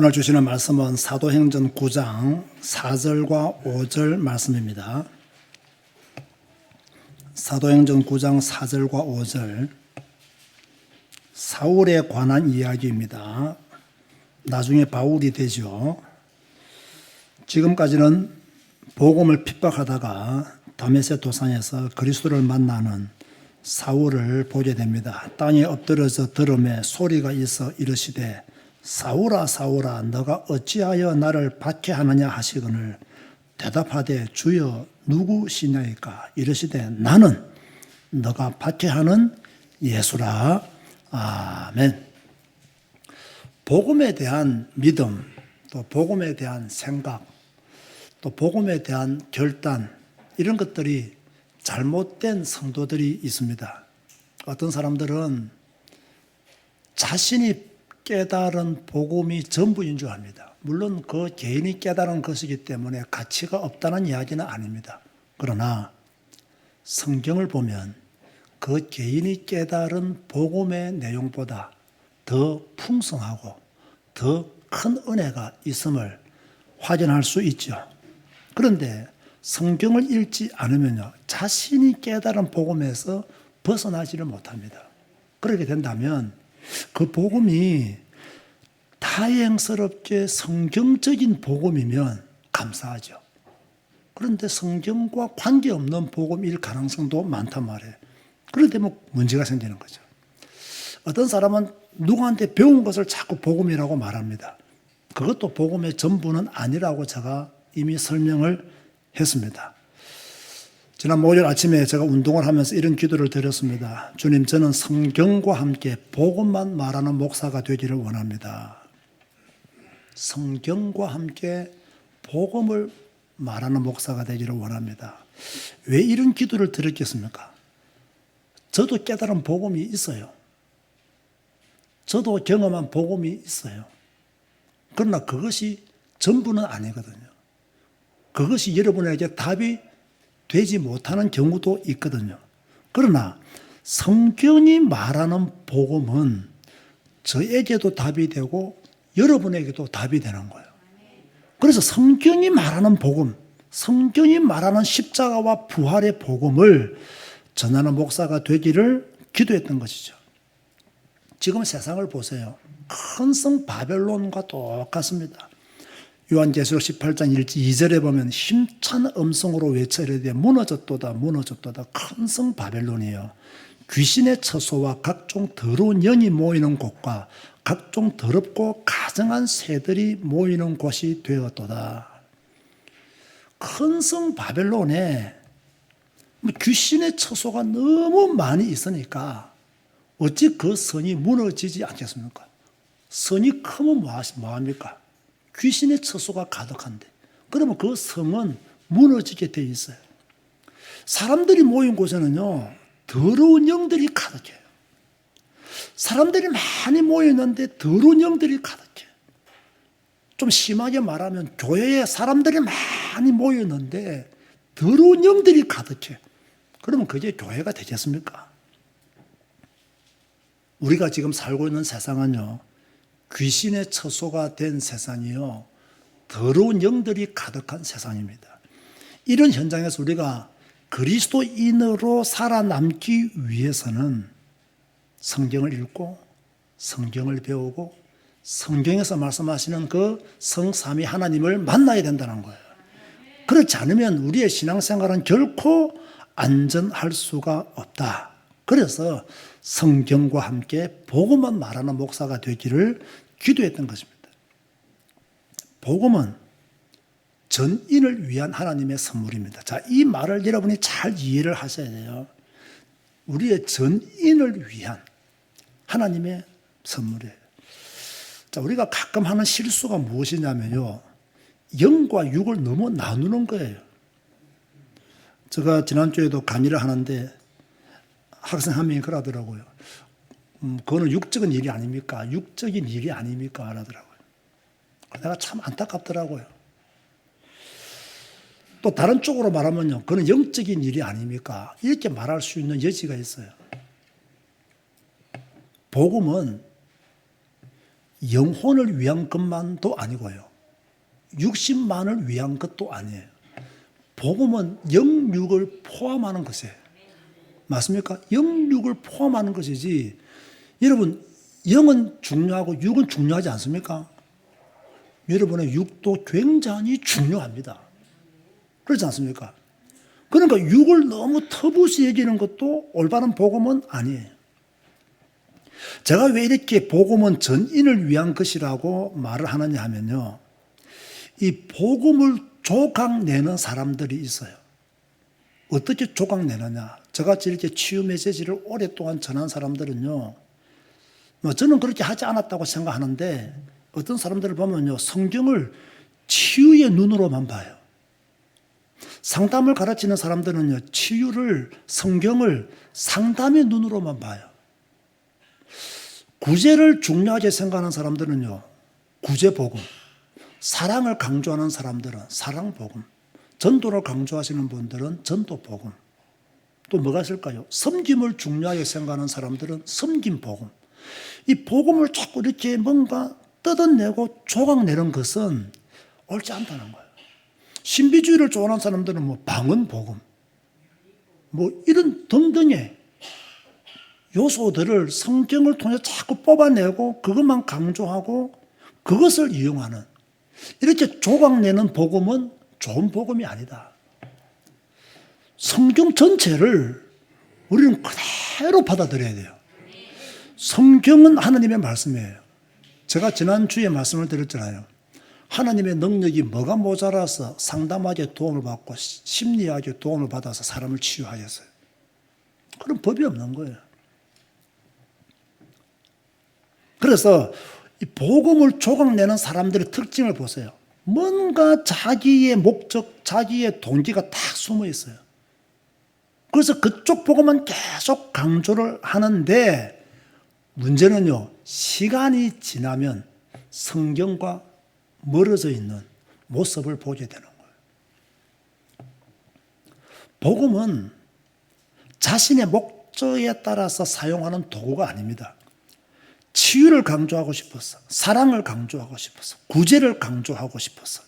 오늘 주시는 말씀은 사도행전 9장 4절과 5절 말씀입니다. 사도행전 9장 4절과 5절, 사울에 관한 이야기입니다. 나중에 바울이 되죠. 지금까지는 복음을 핍박하다가 다메섹 도상에서 그리스도를 만나는 사울을 보게 됩니다. 땅에 엎드려서 들음에 소리가 있어 이르시되 사울아 사울아 너가 어찌하여 나를 박해하느냐 하시거늘 대답하되 주여 누구시냐이까 이르시되 나는 너가 박해하는 예수라. 아멘. 복음에 대한 믿음, 또 복음에 대한 생각, 또 복음에 대한 결단, 이런 것들이 잘못된 성도들이 있습니다. 어떤 사람들은 자신이 깨달은 복음이 전부인 줄 압니다. 물론 그 개인이 깨달은 것이기 때문에 가치가 없다는 이야기는 아닙니다. 그러나 성경을 보면 그 개인이 깨달은 복음의 내용보다 더 풍성하고 더 큰 은혜가 있음을 확인할 수 있죠. 그런데 성경을 읽지 않으면요, 자신이 깨달은 복음에서 벗어나지를 못합니다. 그렇게 된다면 그 복음이 다행스럽게 성경적인 복음이면 감사하죠. 그런데 성경과 관계없는 복음일 가능성도 많단 말이에요. 그런데 뭐 문제가 생기는 거죠. 어떤 사람은 누구한테 배운 것을 자꾸 복음이라고 말합니다. 그것도 복음의 전부는 아니라고 제가 이미 설명을 했습니다. 지난 목요일 아침에 제가 운동을 하면서 이런 기도를 드렸습니다. 주님, 저는 성경과 함께 복음만 말하는 목사가 되기를 원합니다. 성경과 함께 복음을 말하는 목사가 되기를 원합니다. 왜 이런 기도를 드렸겠습니까? 저도 깨달은 복음이 있어요. 저도 경험한 복음이 있어요. 그러나 그것이 전부는 아니거든요. 그것이 여러분에게 답이 되지 못하는 경우도 있거든요. 그러나 성경이 말하는 복음은 저에게도 답이 되고 여러분에게도 답이 되는 거예요. 그래서 성경이 말하는 복음, 성경이 말하는 십자가와 부활의 복음을 전하는 목사가 되기를 기도했던 것이죠. 지금 세상을 보세요. 큰 성 바벨론과 똑같습니다. 요한계시록 18장 2절에 보면 힘찬 음성으로 외쳐 이르되 무너졌도다 무너졌도다. 큰 성 바벨론이에요. 귀신의 처소와 각종 더러운 영이 모이는 곳과 각종 더럽고 가증한 새들이 모이는 곳이 되었도다. 큰 성 바벨론에 귀신의 처소가 너무 많이 있으니까 어찌 그 성이 무너지지 않겠습니까? 성이 크면 뭐합니까? 귀신의 처소가 가득한데, 그러면 그 성은 무너지게 돼 있어요. 사람들이 모인 곳에는요, 더러운 영들이 가득해요. 사람들이 많이 모였는데 더러운 영들이 가득해요. 좀 심하게 말하면 교회에 사람들이 많이 모였는데 더러운 영들이 가득해요. 그러면 그게 교회가 되겠습니까? 우리가 지금 살고 있는 세상은요, 귀신의 처소가 된 세상이요, 더러운 영들이 가득한 세상입니다. 이런 현장에서 우리가 그리스도인으로 살아남기 위해서는 성경을 읽고 성경을 배우고 성경에서 말씀하시는 그 성삼위 하나님을 만나야 된다는 거예요. 그렇지 않으면 우리의 신앙생활은 결코 안전할 수가 없다. 그래서 성경과 함께 복음만 말하는 목사가 되기를 기도했던 것입니다. 복음은 전인을 위한 하나님의 선물입니다. 자, 이 말을 여러분이 잘 이해를 하셔야 돼요. 우리의 전인을 위한 하나님의 선물이에요. 자, 우리가 가끔 하는 실수가 무엇이냐면요, 영과 육을 너무 나누는 거예요. 제가 지난주에도 강의를 하는데 학생 한 명이 그러더라고요. 그거는 육적인 일이 아닙니까? 육적인 일이 아닙니까? 하더라고요. 내가 참 안타깝더라고요. 또 다른 쪽으로 말하면요, 그건 영적인 일이 아닙니까? 이렇게 말할 수 있는 여지가 있어요. 복음은 영혼을 위한 것만도 아니고요. 육신만을 위한 것도 아니에요. 복음은 영육을 포함하는 것이에요. 맞습니까? 영육을 포함하는 것이지. 여러분, 영은 중요하고 육은 중요하지 않습니까? 여러분의 육도 굉장히 중요합니다. 그렇지 않습니까? 그러니까 육을 너무 터부시 여기는 것도 올바른 복음은 아니에요. 제가 왜 이렇게 복음은 전인을 위한 것이라고 말을 하느냐 하면요. 이 복음을 조각내는 사람들이 있어요. 어떻게 조각내느냐. 저같이 이렇게 치유 메시지를 오랫동안 전한 사람들은요. 저는 그렇게 하지 않았다고 생각하는데 어떤 사람들을 보면요. 성경을 치유의 눈으로만 봐요. 상담을 가르치는 사람들은요. 치유를, 성경을 상담의 눈으로만 봐요. 구제를 중요하게 생각하는 사람들은요. 구제복음. 사랑을 강조하는 사람들은 사랑복음. 전도를 강조하시는 분들은 전도복음. 또 뭐가 있을까요? 섬김을 중요하게 생각하는 사람들은 섬김복음. 이 복음을 자꾸 이렇게 뭔가 뜯어내고 조각내는 것은 옳지 않다는 거예요. 신비주의를 좋아하는 사람들은 뭐 방언복음, 뭐 이런 등등의 요소들을 성경을 통해 자꾸 뽑아내고 그것만 강조하고 그것을 이용하는 이렇게 조각내는 복음은 좋은 복음이 아니다. 성경 전체를 우리는 그대로 받아들여야 돼요. 성경은 하나님의 말씀이에요. 제가 지난주에 말씀을 드렸잖아요. 하나님의 능력이 뭐가 모자라서 상담하게 도움을 받고 심리학에 도움을 받아서 사람을 치유하였어요. 그런 법이 없는 거예요. 그래서 이 복음을 조각내는 사람들의 특징을 보세요. 뭔가 자기의 목적, 자기의 동기가 딱 숨어 있어요. 그래서 그쪽 복음은 계속 강조를 하는데 문제는요, 시간이 지나면 성경과 멀어져 있는 모습을 보게 되는 거예요. 복음은 자신의 목적에 따라서 사용하는 도구가 아닙니다. 치유를 강조하고 싶어서, 사랑을 강조하고 싶어서, 구제를 강조하고 싶어서,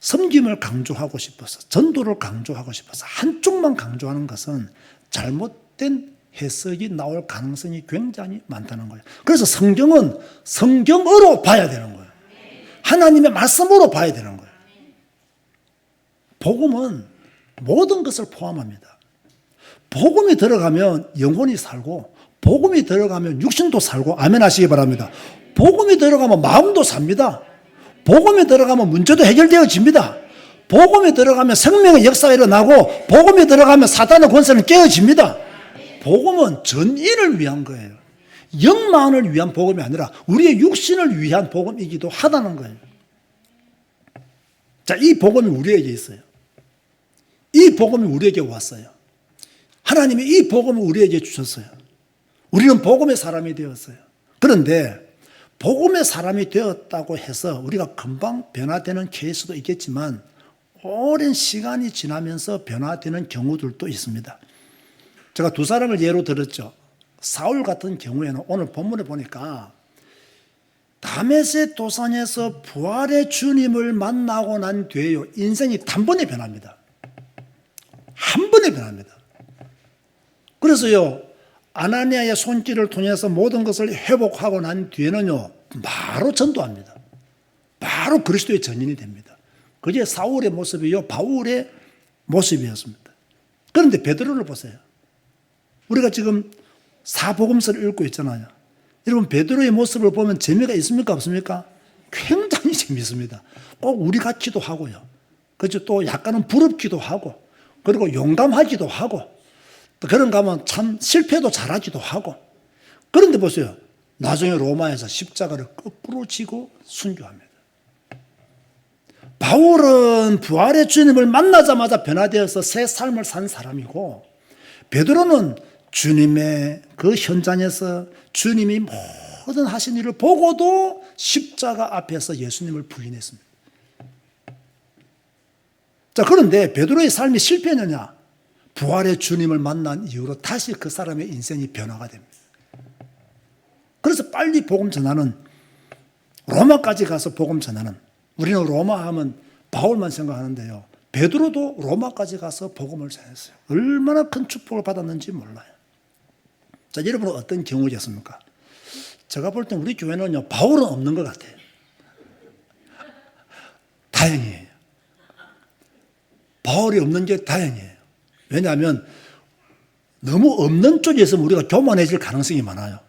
섬김을 강조하고 싶어서, 전도를 강조하고 싶어서 한쪽만 강조하는 것은 잘못된 해석이 나올 가능성이 굉장히 많다는 거예요. 그래서 성경은 성경어로 봐야 되는 거예요. 하나님의 말씀으로 봐야 되는 거예요. 복음은 모든 것을 포함합니다. 복음이 들어가면 영혼이 살고 복음이 들어가면 육신도 살고 아멘 하시기 바랍니다. 복음이 들어가면 마음도 삽니다. 복음이 들어가면 문제도 해결되어집니다. 복음이 들어가면 생명의 역사가 일어나고 복음이 들어가면 사단의 권세는 깨어집니다. 복음은 전인을 위한 거예요. 영만을 위한 복음이 아니라 우리의 육신을 위한 복음이기도 하다는 거예요. 자, 이 복음이 우리에게 있어요. 이 복음이 우리에게 왔어요. 하나님이 이 복음을 우리에게 주셨어요. 우리는 복음의 사람이 되었어요. 그런데 복음의 사람이 되었다고 해서 우리가 금방 변화되는 케이스도 있겠지만 오랜 시간이 지나면서 변화되는 경우들도 있습니다. 제가 두 사람을 예로 들었죠. 사울 같은 경우에는 오늘 본문에 보니까 다메섹 도상에서 부활의 주님을 만나고 난 뒤에요. 인생이 단번에 변합니다. 한 번에 변합니다. 그래서요. 아나니아의 손길을 통해서 모든 것을 회복하고 난 뒤에는요. 바로 전도합니다. 바로 그리스도의 전인이 됩니다. 그게 사울의 모습이요. 바울의 모습이었습니다. 그런데 베드로를 보세요. 우리가 지금 사복음서를 읽고 있잖아요. 여러분 베드로의 모습을 보면 재미가 있습니까 없습니까? 굉장히 재미있습니다. 꼭 우리 같기도 하고요. 그렇죠? 또 약간은 부럽기도 하고 그리고 용감하기도 하고 또 그런가 하면 참 실패도 잘하기도 하고 그런데 보세요. 나중에 로마에서 십자가를 거꾸로 지고 순교합니다. 바울은 부활의 주님을 만나자마자 변화되어서 새 삶을 산 사람이고 베드로는 주님의 그 현장에서 주님이 모든 하신 일을 보고도 십자가 앞에서 예수님을 부인했습니다. 자, 그런데 베드로의 삶이 실패했느냐? 부활의 주님을 만난 이후로 다시 그 사람의 인생이 변화가 됩니다. 그래서 빨리 복음 전하는 로마까지 가서 복음 전하는, 우리는 로마 하면 바울만 생각하는데요. 베드로도 로마까지 가서 복음을 전했어요. 얼마나 큰 축복을 받았는지 몰라요. 자, 여러분은 어떤 경우겠습니까? 제가 볼 땐 우리 교회는요, 바울은 없는 것 같아요. 다행이에요. 바울이 없는 게 다행이에요. 왜냐하면 너무 없는 쪽에서 우리가 교만해질 가능성이 많아요.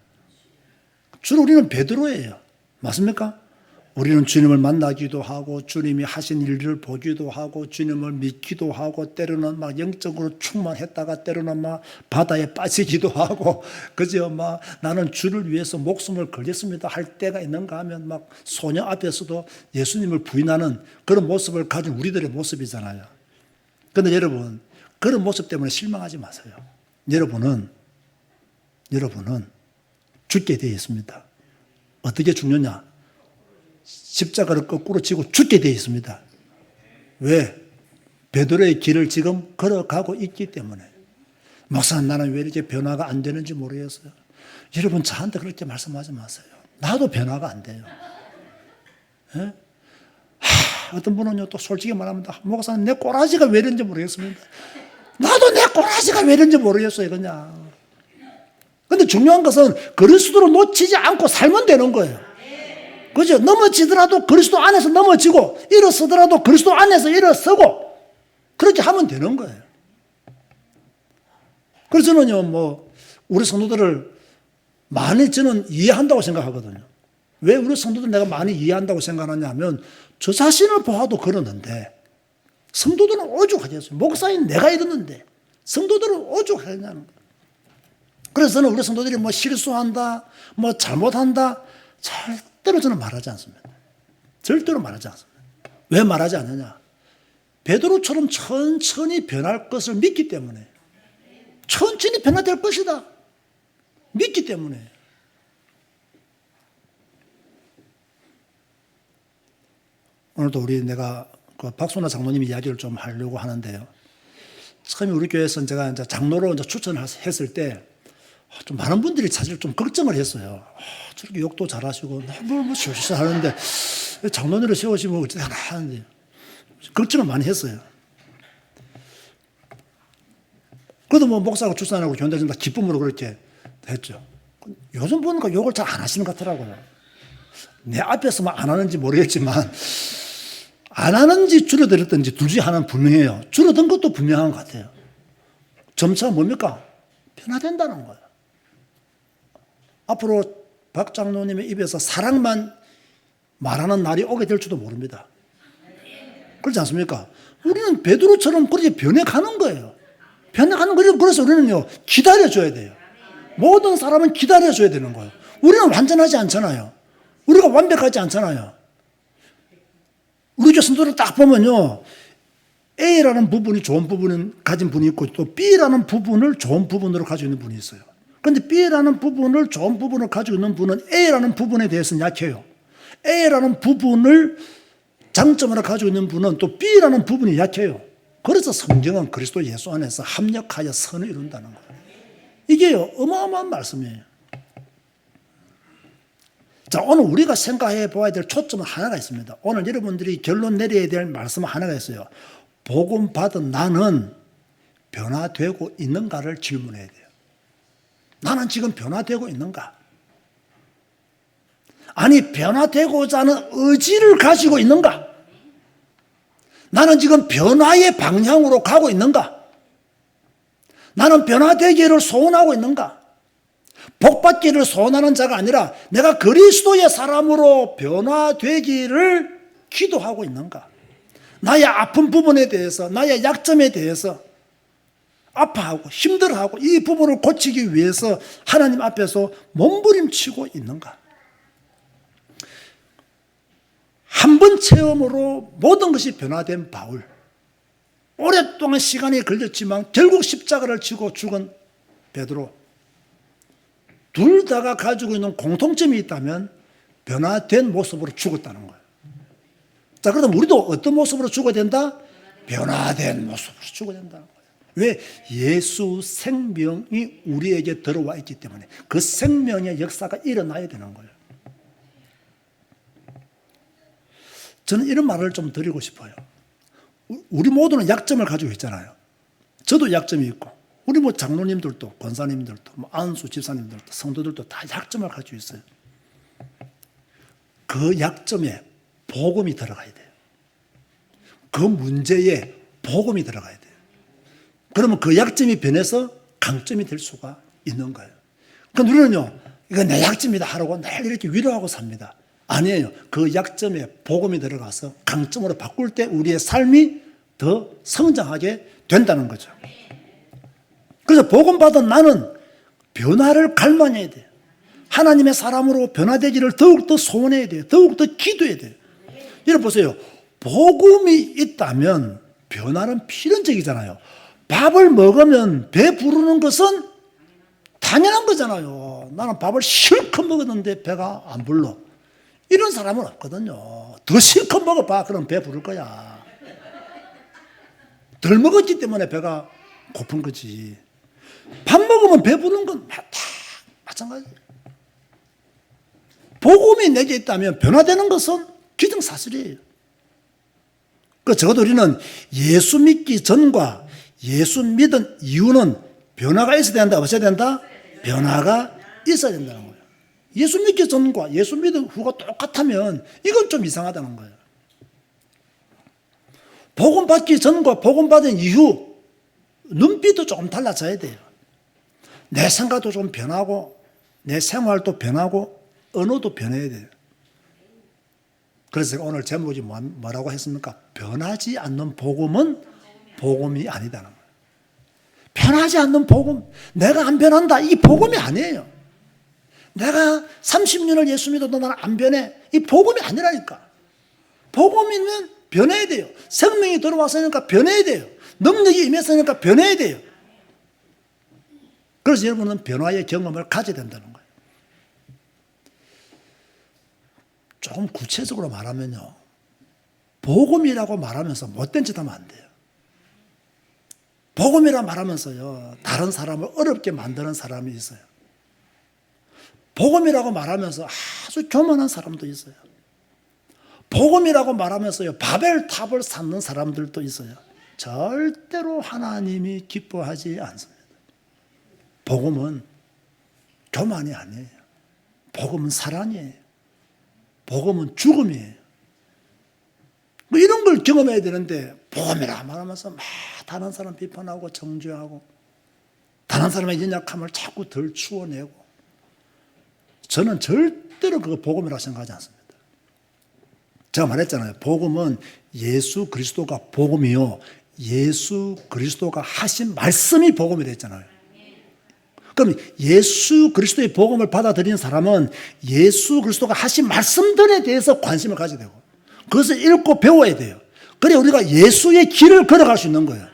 주로 우리는 베드로예요. 맞습니까? 우리는 주님을 만나기도 하고 주님이 하신 일들을 보기도 하고 주님을 믿기도 하고 때로는 막 영적으로 충만했다가 때로는 막 바다에 빠지기도 하고 그죠? 막 나는 주를 위해서 목숨을 걸겠습니다 할 때가 있는가 하면 막 소녀 앞에서도 예수님을 부인하는 그런 모습을 가진 우리들의 모습이잖아요. 그런데 여러분, 그런 모습 때문에 실망하지 마세요. 여러분은 죽게 되어 있습니다. 어떻게 죽느냐? 십자가를 거꾸로 지고 죽게 되어 있습니다. 왜? 베드로의 길을 지금 걸어가고 있기 때문에. 목사님, 나는 왜 이렇게 변화가 안 되는지 모르겠어요. 여러분, 저한테 그렇게 말씀하지 마세요. 나도 변화가 안 돼요. 예? 어떤 분은요, 또 솔직히 말합니다. 목사님, 내 꼬라지가 왜 이런지 모르겠습니다. 나도 내 꼬라지가 왜 이런지 모르겠어요, 그냥. 근데 중요한 것은 그리스도로 놓치지 않고 살면 되는 거예요. 그죠? 넘어지더라도 그리스도 안에서 넘어지고, 일어서더라도 그리스도 안에서 일어서고, 그렇게 하면 되는 거예요. 그래서 저는요, 우리 성도들을 많이 저는 이해한다고 생각하거든요. 왜 우리 성도들 내가 많이 이해한다고 생각하냐 하면, 저 자신을 보아도 그러는데, 성도들은 오죽하겠어요. 목사인 내가 이러는데, 성도들은 오죽하냐는 거예요. 그래서 저는 우리 성도들이 실수한다, 잘못한다, 절대로 저는 말하지 않습니다. 절대로 말하지 않습니다. 왜 말하지 않느냐? 베드로처럼 천천히 변할 것을 믿기 때문에. 천천히 변화될 것이다. 믿기 때문에. 오늘도 내가 박소나 장로님 이야기를 좀 하려고 하는데요. 처음에 우리 교회에서 제가 이제 장로로 추천을 했을 때 좀 많은 분들이 사실 좀 걱정을 했어요. 저렇게 욕도 잘하시고 뭘 실수 하는데 장로님을 세우시면 어찌 되나 하는데 걱정을 많이 했어요. 그래도 목사가 출산하고 교인들이 기쁨으로 그렇게 했죠. 요즘 보니까 욕을 잘 안 하시는 것 같더라고요. 내 앞에서만 안 하는지 모르겠지만 안 하는지 줄어들었든지 둘 중에 하나는 분명해요. 줄어든 것도 분명한 것 같아요. 점차가 뭡니까? 변화된다는 거예요. 앞으로 박 장로님의 입에서 사랑만 말하는 날이 오게 될지도 모릅니다. 그렇지 않습니까? 우리는 베드로처럼 그렇게 변해가는 거예요. 변해가는 거예요. 그래서 우리는요, 기다려줘야 돼요. 모든 사람은 기다려줘야 되는 거예요. 우리는 완전하지 않잖아요. 우리가 완벽하지 않잖아요. 우리 교수들을 딱 보면요, A라는 부분이 좋은 부분을 가진 분이 있고 또 B라는 부분을 좋은 부분으로 가지고 있는 분이 있어요. 그런데 B라는 부분을 좋은 부분을 가지고 있는 분은 A라는 부분에 대해서는 약해요. A라는 부분을 장점으로 가지고 있는 분은 또 B라는 부분이 약해요. 그래서 성경은 그리스도 예수 안에서 합력하여 선을 이룬다는 거예요. 이게요, 어마어마한 말씀이에요. 자, 오늘 우리가 생각해 보아야 될 초점은 하나가 있습니다. 오늘 여러분들이 결론 내려야 될 말씀은 하나가 있어요. 복음 받은 나는 변화되고 있는가를 질문해야 돼요. 나는 지금 변화되고 있는가? 아니, 변화되고자 하는 의지를 가지고 있는가? 나는 지금 변화의 방향으로 가고 있는가? 나는 변화되기를 소원하고 있는가? 복받기를 소원하는 자가 아니라 내가 그리스도의 사람으로 변화되기를 기도하고 있는가? 나의 아픈 부분에 대해서, 나의 약점에 대해서 아파하고 힘들어하고 이 부분을 고치기 위해서 하나님 앞에서 몸부림치고 있는가? 한 번 체험으로 모든 것이 변화된 바울. 오랫동안 시간이 걸렸지만 결국 십자가를 지고 죽은 베드로. 둘 다가 가지고 있는 공통점이 있다면 변화된 모습으로 죽었다는 거예요. 자, 그럼 우리도 어떤 모습으로 죽어야 된다? 변화된 모습으로 죽어야 된다는 거예요. 왜? 예수 생명이 우리에게 들어와 있기 때문에 그 생명의 역사가 일어나야 되는 거예요. 저는 이런 말을 좀 드리고 싶어요. 우리 모두는 약점을 가지고 있잖아요. 저도 약점이 있고, 우리 뭐 장로님들도, 권사님들도, 뭐 안수 집사님들도, 성도들도 다 약점을 가지고 있어요. 그 약점에 복음이 들어가야 돼요. 그 문제에 복음이 들어가야 돼요. 그러면 그 약점이 변해서 강점이 될 수가 있는 거예요. 그러니까 우리는요, 이거 내 약점이다 하라고 늘 이렇게 위로하고 삽니다. 아니에요. 그 약점에 복음이 들어가서 강점으로 바꿀 때 우리의 삶이 더 성장하게 된다는 거죠. 그래서 복음 받은 나는 변화를 갈망해야 돼요. 하나님의 사람으로 변화되기를 더욱더 소원해야 돼요. 더욱더 기도해야 돼요. 여러분 보세요. 복음이 있다면 변화는 필연적이잖아요. 밥을 먹으면 배 부르는 것은 당연한 거잖아요. 나는 밥을 실컷 먹었는데 배가 안 불러. 이런 사람은 없거든요. 더 실컷 먹어봐. 그럼 배 부를 거야. 덜 먹었기 때문에 배가 고픈 거지. 밥 먹으면 배 부르는 건 다 마찬가지예요. 복음이 내게 있다면 변화되는 것은 기정사실이에요. 그 적어도 우리는 예수 믿기 전과 예수 믿은 이유는 변화가 있어야 된다, 없어야 된다? 변화가 있어야 된다는 거예요. 예수 믿기 전과 예수 믿은 후가 똑같으면 이건 좀 이상하다는 거예요. 복음 받기 전과 복음 받은 이후 눈빛도 조금 달라져야 돼요. 내 생각도 좀 변하고 내 생활도 변하고 언어도 변해야 돼요. 그래서 제가 오늘 제목이 뭐라고 했습니까? 변하지 않는 복음은 복음이 아니다는 거예요. 변하지 않는 복음, 내가 안 변한다, 이 복음이 아니에요. 내가 30년을 예수 믿어도 나는 안 변해, 이 복음이 아니라니까. 복음이면 변해야 돼요. 생명이 들어왔으니까 변해야 돼요. 능력이 임했으니까 변해야 돼요. 그래서 여러분은 변화의 경험을 가져야 된다는 거예요. 조금 구체적으로 말하면요, 복음이라고 말하면서 못된 짓 하면 안 돼요. 복음이라 말하면서요, 다른 사람을 어렵게 만드는 사람이 있어요. 복음이라고 말하면서 아주 교만한 사람도 있어요. 복음이라고 말하면서요, 바벨탑을 쌓는 사람들도 있어요. 절대로 하나님이 기뻐하지 않습니다. 복음은 교만이 아니에요. 복음은 사랑이에요. 복음은 죽음이에요. 뭐 이런 걸 경험해야 되는데 복음이라 말하면서 막 다른 사람 비판하고 정죄하고 다른 사람의 연약함을 자꾸 덜 추워내고, 저는 절대로 그거 복음이라고 생각하지 않습니다. 제가 말했잖아요. 복음은 예수 그리스도가 복음이요, 예수 그리스도가 하신 말씀이 복음이 됐잖아요. 그럼 예수 그리스도의 복음을 받아들인 사람은 예수 그리스도가 하신 말씀들에 대해서 관심을 가져야 되고 그것을 읽고 배워야 돼요. 그래 우리가 예수의 길을 걸어갈 수 있는 거예요.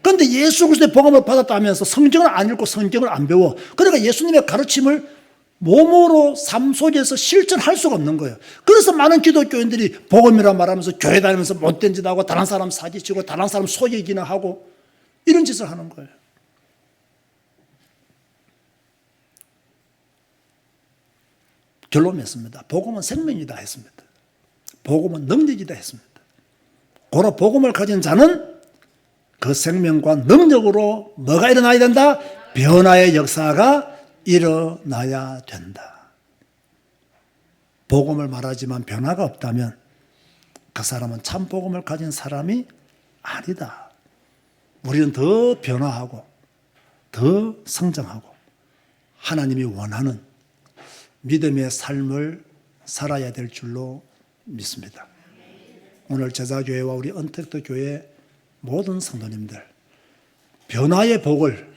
그런데 예수 그리스도의 복음을 받았다면서 성경을 안 읽고 성경을 안 배워. 그러니까 예수님의 가르침을 몸으로 삶 속에서 실천할 수가 없는 거예요. 그래서 많은 기독교인들이 복음이라 말하면서 교회 다니면서 못된 짓 하고 다른 사람 사기치고 다른 사람 속이기나 하고 이런 짓을 하는 거예요. 결론 맺습니다. 복음은 생명이다 했습니다. 복음은 능력이다 했습니다. 고로 복음을 가진 자는 그 생명과 능력으로 뭐가 일어나야 된다? 변화의 역사가 일어나야 된다. 복음을 말하지만 변화가 없다면 그 사람은 참 복음을 가진 사람이 아니다. 우리는 더 변화하고 더 성장하고 하나님이 원하는 믿음의 삶을 살아야 될 줄로 믿습니다. 오늘 제자교회와 우리 언택트 교회 모든 성도님들 변화의 복을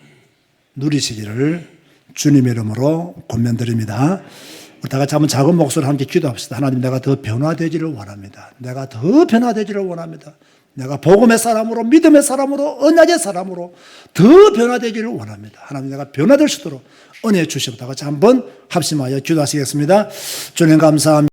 누리시기를 주님의 이름으로 권면드립니다. 우리 다 같이 한번 작은 목소리로 함께 기도합시다. 하나님, 내가 더 변화되기를 원합니다. 내가 더 변화되기를 원합니다. 내가 복음의 사람으로, 믿음의 사람으로, 언약의 사람으로 더 변화되기를 원합니다. 하나님, 내가 변화될 수 있도록 은혜 주시옵소서. 다 같이 한번 합심하여 기도하시겠습니다. 주님 감사합니다.